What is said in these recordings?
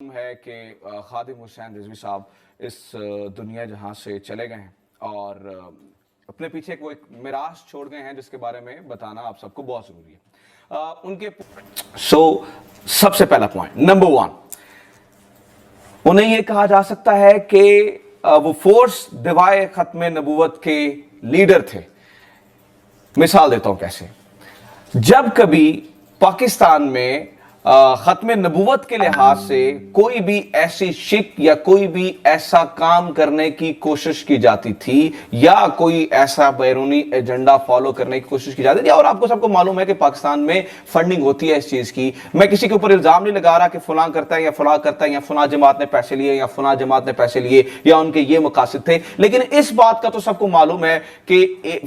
ہے کہ خادم حسین رضوی صاحب اس دنیا جہاں سے چلے گئے ہیں اور اپنے پیچھے کوئی میراث چھوڑ گئے ہیں جس کے بارے میں بتانا آپ سب کو بہت ضروری ہے. ان کے سب سے پہلا پوائنٹ نمبر 1، انہیں یہ کہا جا سکتا ہے کہ وہ فورس دیوائے ختم نبوت کے لیڈر تھے. مثال دیتا ہوں کیسے. جب کبھی پاکستان میں ختم نبوت کے لحاظ سے کوئی بھی ایسی شک یا کوئی بھی ایسا کام کرنے کی کوشش کی جاتی تھی یا کوئی ایسا بیرونی ایجنڈا فالو کرنے کی کوشش کی جاتی تھی، اور آپ کو سب کو معلوم ہے کہ پاکستان میں فنڈنگ ہوتی ہے اس چیز کی. میں کسی کے اوپر الزام نہیں لگا رہا کہ فلاں کرتا ہے یا فلاں کرتا ہے یا فلاں جماعت نے پیسے لیے یا فلاں جماعت نے پیسے لیے یا ان کے یہ مقاصد تھے، لیکن اس بات کا تو سب کو معلوم ہے کہ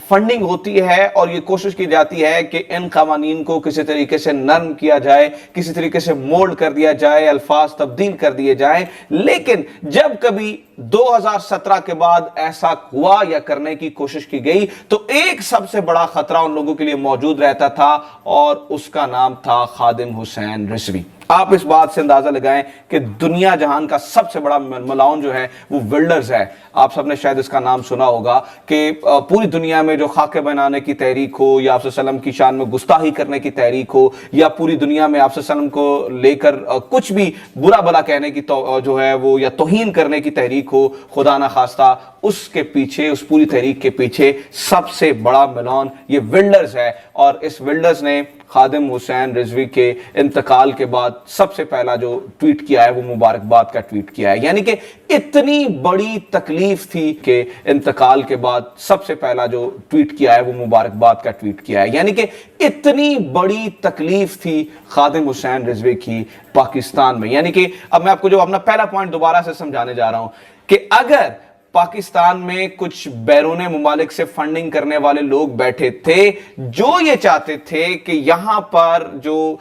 فنڈنگ ہوتی ہے اور یہ کوشش کی جاتی ہے کہ ان قوانین کو کسی طریقے سے نرم کیا جائے، کسی طریقے سے مولڈ کر دیا جائے، الفاظ تبدیل کر دیے جائیں. لیکن جب کبھی 2017 کے بعد ایسا ہوا یا کرنے کی کوشش کی گئی تو ایک سب سے بڑا خطرہ ان لوگوں کے لیے موجود رہتا تھا اور اس کا نام تھا خادم حسین رضوی. آپ اس بات سے اندازہ لگائیں کہ دنیا جہان کا سب سے بڑا ملاؤن جو ہے وہ ولڈرز ہے. آپ سب نے شاید اس کا نام سنا ہوگا کہ پوری دنیا میں جو خاکے بنانے کی تحریک ہو یا آپ صلی اللہ علیہ وسلم کی شان میں گستاخی کرنے کی تحریک ہو یا پوری دنیا میں آپ صلی اللہ علیہ وسلم کو لے کر کچھ بھی برا بلا کہنے کی جو ہے وہ یا توہین کرنے کی تحریک ہو، خدا نہ خواستہ، اس کے پیچھے، اس پوری تحریک کے پیچھے سب سے بڑا ملاؤن یہ ولڈرز ہے. اور اس ولڈرز نے خادم حسین رضوی کے انتقال کے بعد سب سے پہلا جو ٹویٹ کیا ہے وہ مبارکباد کا ٹویٹ کیا ہے. یعنی کہ اتنی بڑی تکلیف تھی کہ انتقال کے بعد سب سے پہلا جو ٹویٹ کیا ہے وہ مبارکباد کا ٹویٹ کیا ہے. یعنی کہ اتنی بڑی تکلیف تھی خادم حسین رضوی کی پاکستان میں. یعنی کہ اب میں آپ کو جو اپنا پہلا پوائنٹ دوبارہ سے سمجھانے جا رہا ہوں کہ اگر پاکستان میں کچھ بیرون ممالک سے فنڈنگ کرنے والے لوگ بیٹھے تھے جو یہ چاہتے تھے کہ یہاں پر جو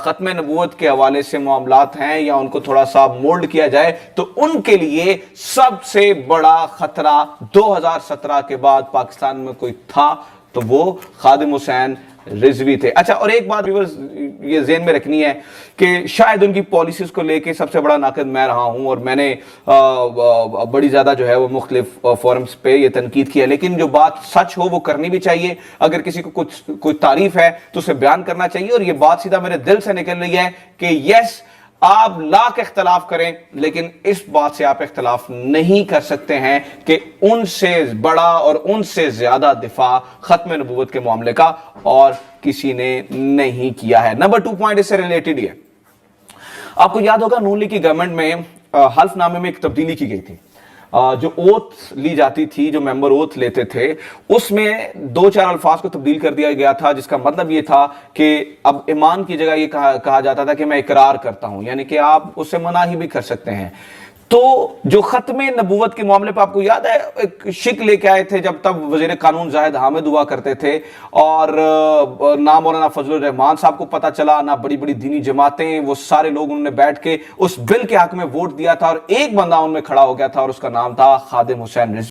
ختم نبوت کے حوالے سے معاملات ہیں یا ان کو تھوڑا سا مولڈ کیا جائے، تو ان کے لیے سب سے بڑا خطرہ 2017 کے بعد پاکستان میں کوئی تھا تو وہ خادم حسین رضوی تھے. اچھا، اور ایک بات یہ ذہن میں رکھنی ہے کہ شاید ان کی پالیسیز کو لے کے سب سے بڑا ناقد میں رہا ہوں اور میں نے بڑی زیادہ جو ہے وہ مختلف فورمز پہ یہ تنقید کی ہے، لیکن جو بات سچ ہو وہ کرنی بھی چاہیے. اگر کسی کو کوئی تعریف ہے تو اسے بیان کرنا چاہیے، اور یہ بات سیدھا میرے دل سے نکل رہی ہے کہ یس، آپ لاکھ اختلاف کریں لیکن اس بات سے آپ اختلاف نہیں کر سکتے ہیں کہ ان سے بڑا اور ان سے زیادہ دفاع ختم نبوت کے معاملے کا اور کسی نے نہیں کیا ہے. نمبر 2 پوائنٹ اس سے ریلیٹڈ ہی ہے. آپ کو یاد ہوگا نون لیگ کی گورنمنٹ میں حلف نامے میں ایک تبدیلی کی گئی تھی. جو اوتھ لی جاتی تھی، جو ممبر اوتھ لیتے تھے، اس میں 2-4 الفاظ کو تبدیل کر دیا گیا تھا، جس کا مطلب یہ تھا کہ اب ایمان کی جگہ یہ کہا جاتا تھا کہ میں اقرار کرتا ہوں. یعنی کہ آپ اس سے مناہی بھی کر سکتے ہیں. تو جو ختم نبوت کے معاملے پہ آپ کو یاد ہے ایک شک لے کے آئے تھے جب تب وزیر قانون زاہد حامد ہوا کرتے تھے، اور نہ مولانا فضل الرحمان صاحب کو پتا چلا، نہ بڑی بڑی دینی جماعتیں، وہ سارے لوگ انہوں نے بیٹھ کے اس بل کے حق میں ووٹ دیا تھا اور ایک بندہ ان میں کھڑا ہو گیا تھا اور اس کا نام تھا خادم حسین رضوی.